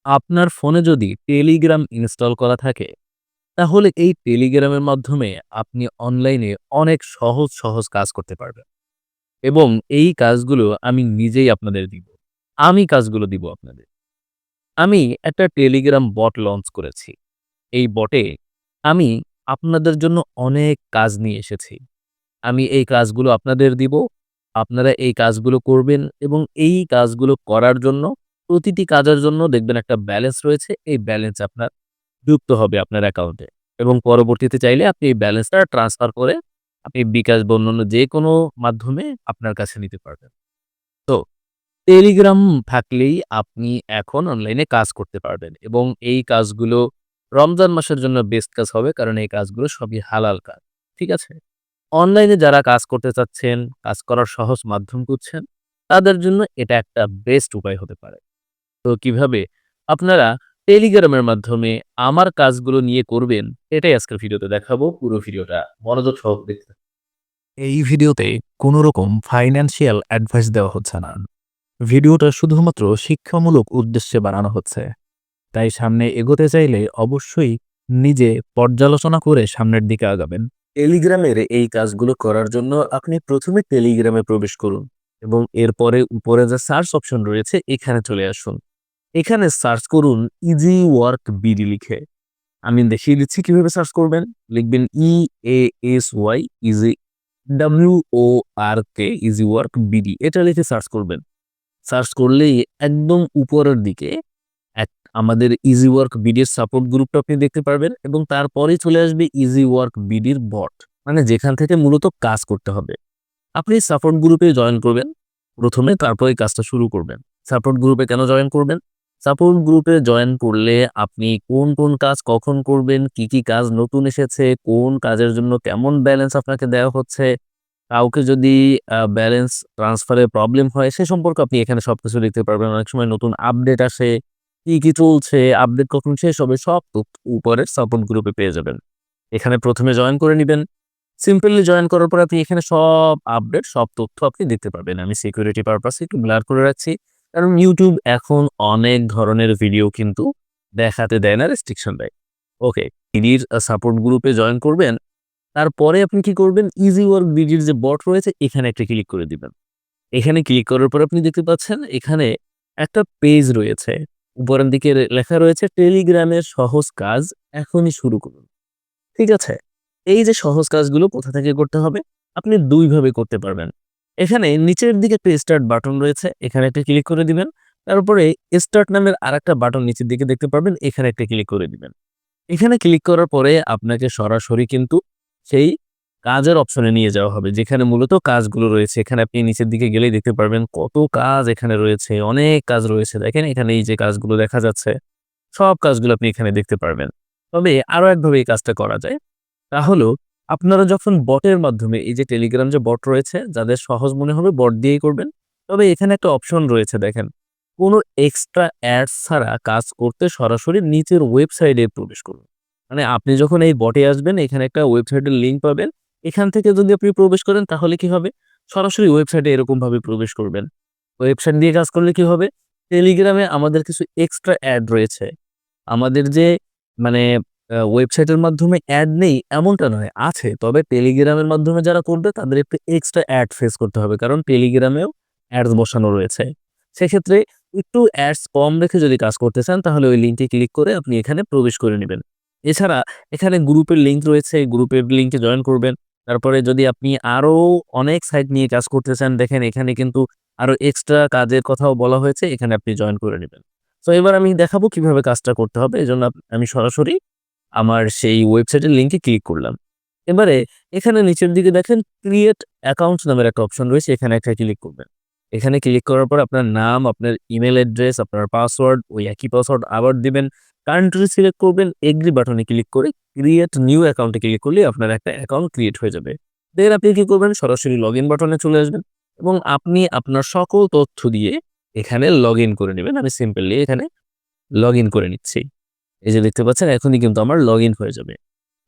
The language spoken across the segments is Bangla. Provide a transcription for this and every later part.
আপনার ফোনে যদি টেলিগ্রাম ইনস্টল করা থাকে, তাহলে এই টেলিগ্রামের মাধ্যমে আপনি অনলাইনে অনেক সহজ কাজ করতে পারবেন। এবং এই কাজগুলো আমি নিজেই আপনাদের দিব। আমি কাজগুলো দিব আপনাদের। আমি একটা টেলিগ্রাম বট লঞ্চ করেছি। এই বটে আমি আপনাদের জন্য অনেক কাজ নিয়ে এসেছি। আমি এই কাজগুলো আপনাদের দিব। আপনারা এই কাজগুলো করবেন এবং এই কাজগুলো করার জন্য প্রতিটি কাজের জন্য দেখবেন একটা ব্যালেন্স রয়েছে। এই ব্যালেন্স আপনার যুক্ত হবে আপনার অ্যাকাউন্টে এবং পরবর্তীতে চাইলে আপনি এই ব্যালেন্সটা ট্রান্সফার করে আপনি বিকাশ বা অন্যান্য যেকোনো মাধ্যমে আপনার কাছে নিতে পারবেন। তো টেলিগ্রাম থাকলেই আপনি এখন অনলাইনে কাজ করতে পারবেন এবং এই কাজগুলো রমজান মাসের জন্য বেস্ট কাজ হবে কারণ এই কাজগুলো সবই হালাল কাজ। ঠিক আছে? অনলাইনে যারা কাজ করতে চাচ্ছেন, কাজ করার সহজ মাধ্যম খুঁজছেন, তাদের জন্য এটা একটা বেস্ট উপায় হতে পারে। তো কিভাবে আপনারা টেলিগ্রামের মাধ্যমে আমার কাজগুলো নিয়ে করবেন, এটাই আজকের ভিডিওতে দেখাবো। পুরো ভিডিওটা মনোযোগ সহ দেখতে থাকুন। এই ভিডিওতে কোনো রকম ফাইন্যান্সিয়াল অ্যাডভাইস দেওয়া হচ্ছে না। ভিডিওটা শুধুমাত্র শিক্ষামূলক উদ্দেশ্যে বানানো হচ্ছে। তাই সামনে এগোতে চাইলে অবশ্যই নিজে পর্যালোচনা করে সামনের দিকে আগাবেন। টেলিগ্রামের এই কাজগুলো করার জন্য আপনি প্রথমে টেলিগ্রামে প্রবেশ করুন এবং এরপরে উপরে যে সার্চ অপশন রয়েছে এখানে চলে আসুন। এখানে সার্চ করুন ইজি ওয়ার্ক বিডি লিখে। আমি দেখিয়ে দিচ্ছি কিভাবে সার্চ করবেন। লিখবেন EASY easy WORK easy work BD এটা লিখে সার্চ করবেন। সার্চ করলেই একদম উপরের দিকে এক আমাদের ইজি ওয়ার্ক বিডির সাপোর্ট গ্রুপটা আপনি দেখতে পারবেন এবং তারপরেই চলে আসবে ইজি ওয়ার্ক বিডির বট। মানে যেখান থেকে মূলত কাজ করতে হবে। আপনি সাপোর্ট গ্রুপে জয়েন করবেন প্রথমে, তারপরে কাজটা শুরু করবেন। সাপোর্ট গ্রুপে কেন জয়েন করবেন? সাপোর্ট গ্রুপে জয়েন করলে আপনি কোন কাজ কখন করবেন, কি কাজ নতুন এসেছে, কোন কাজের জন্য কেমন ব্যালেন্স আপনাকে দেওয়া হচ্ছে, কাউকে যদি ব্যালেন্স ট্রান্সফারে প্রবলেম হয় সে সম্পর্কে আপনি এখানে সবকিছু দেখতে পারবেন। অনেক সময় নতুন আপডেট আসে, কি চলছে, আপডেট কখন শেষ হবে সব তথ্য উপরের সাপোর্ট গ্রুপে পেয়ে যাবেন। এখানে প্রথমে জয়েন করে নিবেন। সিম্পলি জয়েন করার পর আপনি এখানে সব আপডেট, সব তথ্য আপনি দেখতে পারবেন। আমি সিকিউরিটি পারপাসে একটু ব্লার করে রাখছি। কারণ YouTube এখন অনেক ধরনের ভিডিও কিন্তু দেখাতে দেয় না, রেস্ট্রিকশন দেয়। ওকে, বিডির সাপোর্ট গ্রুপে জয়েন করবেন। তারপরে আপনি কি করবেন? ইজি ওয়ার্ক বিডির যে বট রয়েছে এখানে একটা ক্লিক করে দিবেন। এখানে ক্লিক করার পর আপনি দেখতে পাচ্ছেন এখানে একটা পেজ রয়েছে। উপরের দিকে লেখা রয়েছে টেলিগ্রামের সহজ কাজ এখনই শুরু করুন। ঠিক আছে? এই যে সহজ কাজগুলো কোথা থেকে করতে হবে? আপনি ২ ভাবে করতে পারবেন। এখানে নিচের দিকে একটা স্টার্ট বাটন রয়েছে, এখানে একটা ক্লিক করে দিবেন। তারপরে স্টার্ট নামের আরেকটা বাটন নিচের দিকে দেখতে পারবেন, এখানে একটা ক্লিক করে দিবেন। এখানে ক্লিক করার পরে আপনাকে সরাসরি কিন্তু সেই কাজের অপশনে নিয়ে যাওয়া হবে, যেখানে মূলত কাজগুলো রয়েছে। এখানে আপনি নিচের দিকে গেলেই দেখতে পারবেন কত কাজ এখানে রয়েছে, অনেক কাজ রয়েছে। দেখেন এখানে এই যে কাজগুলো দেখা যাচ্ছে, সব কাজগুলো আপনি এখানে দেখতে পারবেন। তবে আরো একভাবে এই কাজটা করা যায়। তা হলো আপনারা যখন বটের মাধ্যমে এই যে টেলিগ্রাম যে বট রয়েছে যাদের সহজ মনে হবে বট দিয়েই করবেন। তবে এখানে একটা অপশন রয়েছে দেখেন। কোনো এক্সট্রা অ্যাডস ছাড়া কাজ করতে সরাসরি নিচের ওয়েবসাইটে প্রবেশ করুন। মানে আপনি যখন এই বটে আসবেন এখানে একটা ওয়েবসাইটের লিঙ্ক পাবেন। এখান থেকে যদি আপনি প্রবেশ করেন তাহলে কি হবে? সরাসরি ওয়েবসাইটে এরকমভাবে প্রবেশ করবেন। ওয়েবসাইট দিয়ে কাজ করলে কি হবে? টেলিগ্রামে আমাদের কিছু এক্সট্রা অ্যাড রয়েছে। আমাদের যে মানে ওয়েবসাইটের মাধ্যমে অ্যাড নেই এমনটা নয়, আছে। তবে টেলিগ্রামের মাধ্যমে যারা করবে তাদের একটু এক্সট্রা অ্যাড ফেস করতে হবে। কারণ টেলিগ্রামেও অ্যাডস বসানো রয়েছে। সেক্ষেত্রে একটু অ্যাডস কম রেখে যদি কাজ করতে চান তাহলে ওই লিঙ্কে ক্লিক করে আপনি এখানে প্রবেশ করে নিবেন। এছাড়া এখানে গ্রুপের লিঙ্ক রয়েছে, গ্রুপের লিঙ্কে জয়েন করবেন। তারপরে যদি আপনি আরো অনেক সাইট নিয়ে কাজ করতে চান দেখেন এখানে কিন্তু আরো এক্সট্রা কাজের কথাও বলা হয়েছে, এখানে আপনি জয়েন করে নিবেন। তো এবার আমি দেখাবো কিভাবে কাজটা করতে হবে। এজন্য আমি সরাসরি আমার সেই ওয়েবসাইটের লিঙ্কে ক্লিক করলাম। এবারে এখানে নিচের দিকে দেখেন ক্রিয়েট অ্যাকাউন্ট নামের একটা অপশন রয়েছে, এখানে একটা ক্লিক করবেন। এখানে ক্লিক করার পর আপনার নাম, আপনার ইমেইল অ্যাড্রেস, আপনার পাসওয়ার্ড, ওই একই পাসওয়ার্ড আবার দিবেন। কান্ট্রি সিলেক্ট করবেন, এগ্রি বাটনে ক্লিক করে ক্রিয়েট নিউ অ্যাকাউন্টে ক্লিক করলে আপনার একটা অ্যাকাউন্ট ক্রিয়েট হয়ে যাবে। দেন আপনি কি করবেন? সরাসরি লগইন বাটনে চলে আসবেন এবং আপনি আপনার সকল তথ্য দিয়ে এখানে লগইন করে নিবেন। আমি সিম্পলি এখানে লগইন করে নিচ্ছি। এই যে দেখতে পাচ্ছেন এখনই কিন্তু আমার লগইন হয়ে যাবে।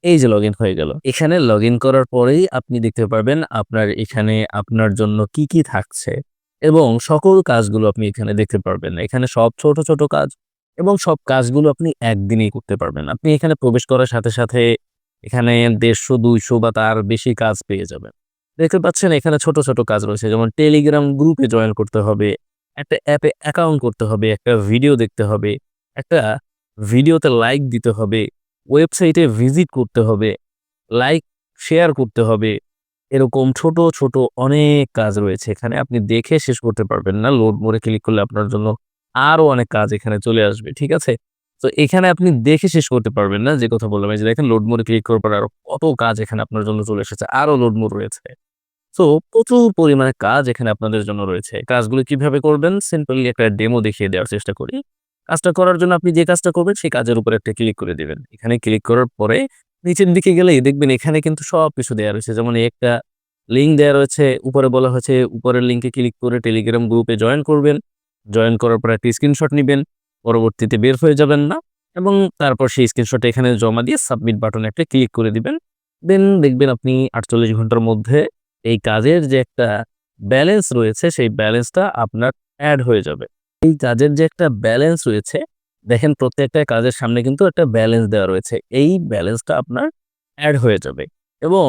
এই যে লগইন হয়ে গেল। এখানে লগইন করার পরেই আপনি দেখতে পারবেন আপনার এখানে আপনার জন্য কি থাকছে এবং সকল কাজগুলো আপনি এখানে দেখতে পারবেন। এখানে সব ছোট কাজ এবং সব কাজগুলো আপনি একদিনেই করতে পারবেন। আপনি এখানে প্রবেশ করার সাথে, সাথে এখানে ১৫০, ২০০ বা তার বেশি কাজ পেয়ে যাবেন। দেখতে পাচ্ছেন এখানে ছোট, ছোট কাজ রয়েছে। যেমন টেলিগ্রাম গ্রুপে জয়েন করতে হবে, একটা অ্যাপে অ্যাকাউন্ট করতে হবে, একটা ভিডিও দেখতে হবে, একটা ভিডিওতে লাইক দিতে হবে, ওয়েবসাইটে ভিজিট করতে হবে, লাইক শেয়ার করতে হবে। এরকম ছোট, ছোট অনেক কাজ রয়েছে এখানে। আপনি দেখে শেষ করতে পারবেন না। লোড মোডে ক্লিক করলে আপনার জন্য আরো অনেক কাজ এখানে চলে আসবে। ঠিক আছে? তো এখানে আপনি দেখে শেষ করতে পারবেন না। যে কথা বললাম এই যে দেখেন লোড মোডে ক্লিক করার পর আরো কত কাজ এখানে আপনার জন্য চলে এসেছে। আরো লোড মোড রয়েছে। সো প্রচুর পরিমাণে কাজ এখানে আপনাদের জন্য রয়েছে। কাজগুলো কিভাবে করবেন? সিম্পলি একটা ডেমো দেখিয়ে দেওয়ার চেষ্টা করি। কাজটা করার জন্য আপনি যে কাজটা করবেন সেই কাজের উপর একটা ক্লিক করে দিবেন। এখানে ক্লিক করার পরে নিচের দিকে গেলেই দেখবেন এখানে কিন্তু সবকিছু দেয়া রয়েছে। যেমন এই একটা লিঙ্ক দেয়া রয়েছে। উপরে বলা হয়েছে উপরের লিঙ্কে ক্লিক করে টেলিগ্রাম গ্রুপে জয়েন করবেন। জয়েন করার পর একটা স্ক্রিনশট নিবেন। পরবর্তীতে বের হয়ে যাবেন না এবং তারপর সেই স্ক্রিনশটটা এখানে জমা দিয়ে সাবমিট বাটনে একটা ক্লিক করে দিবেন। দেন দেখবেন আপনি ৪৮ ঘন্টার মধ্যে এই কাজের যে একটা ব্যালেন্স রয়েছে সেই ব্যালেন্সটা আপনার এড হয়ে যাবে। এই কাজের যে একটা ব্যালেন্স রয়েছে দেখেন প্রত্যেকটা কাজের সামনে কিন্তু একটা ব্যালেন্স দেওয়া রয়েছে। এই ব্যালেন্সটা আপনার এড হয়ে যাবে এবং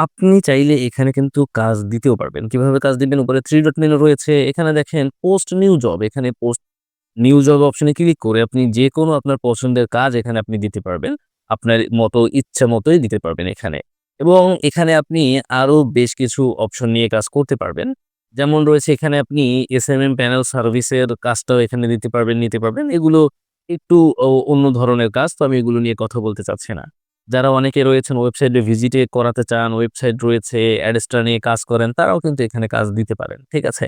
আপনি চাইলে এখানে কিন্তু কাজ দিতেও পারবেন। কিভাবে কাজ দিবেন? উপরে 3 ডট মেনু রয়েছে। এখানে দেখেন পোস্ট নিউ জব। এখানে পোস্ট নিউ জব অপশনে ক্লিক করে আপনি যেকোনো আপনার পছন্দের কাজ এখানে আপনি দিতে পারবেন। আপনার মতো ইচ্ছা মতোই দিতে পারবেন এখানে। এবং এখানে আপনি আরো বেশ কিছু অপশন নিয়ে কাজ করতে পারবেন। যেমন রয়েছে এখানে আপনি এসএমএম প্যানেল সার্ভিসের কাজটাও এখানে দিতে পারবেন, নিতে পারবেন। এগুলো একটু অন্য ধরনের কাজ। তো আমি এগুলো নিয়ে কথা বলতে চাচ্ছি না। যারা অনেকে রয়েছেন ওয়েবসাইটে ভিজিটে করাতে চান, ওয়েবসাইট রয়েছে, অ্যাডস্টা নিয়ে কাজ করেন, তারাও কিন্তু এখানে কাজ দিতে পারেন। ঠিক আছে?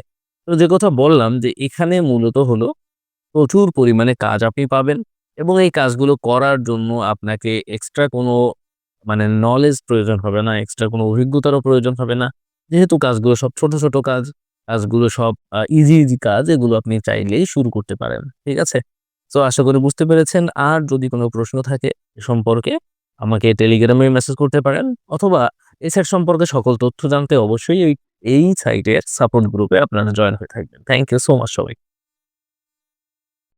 তো যে কথা বললাম যে এখানে মূলত হলো প্রচুর পরিমাণে কাজ আপনি পাবেন এবং এই কাজগুলো করার জন্য আপনাকে এক্সট্রা কোনো মানে নলেজ প্রয়োজন হবে না, এক্সট্রা কোনো অভিজ্ঞতারও প্রয়োজন হবে না। যেহেতু কাজগুলো সব ছোট, ছোট কাজ, কাজগুলো সব ইজি, ইজি কাজ এগুলো আপনি চাইলেই শুরু করতে পারেন। ঠিক আছে? সো আশা করি বুঝতে পেরেছেন। আর যদি কোনো প্রশ্ন থাকে এ সম্পর্কে আমাকে টেলিগ্রামে মেসেজ করতে পারেন অথবা এই সাইট সম্পর্কে সকল তথ্য জানতে অবশ্যই এই সাইটের সাপোর্ট গ্রুপে আপনারা জয়েন হয়ে থাকবেন। থ্যাংক ইউ সো মাচ সবাই।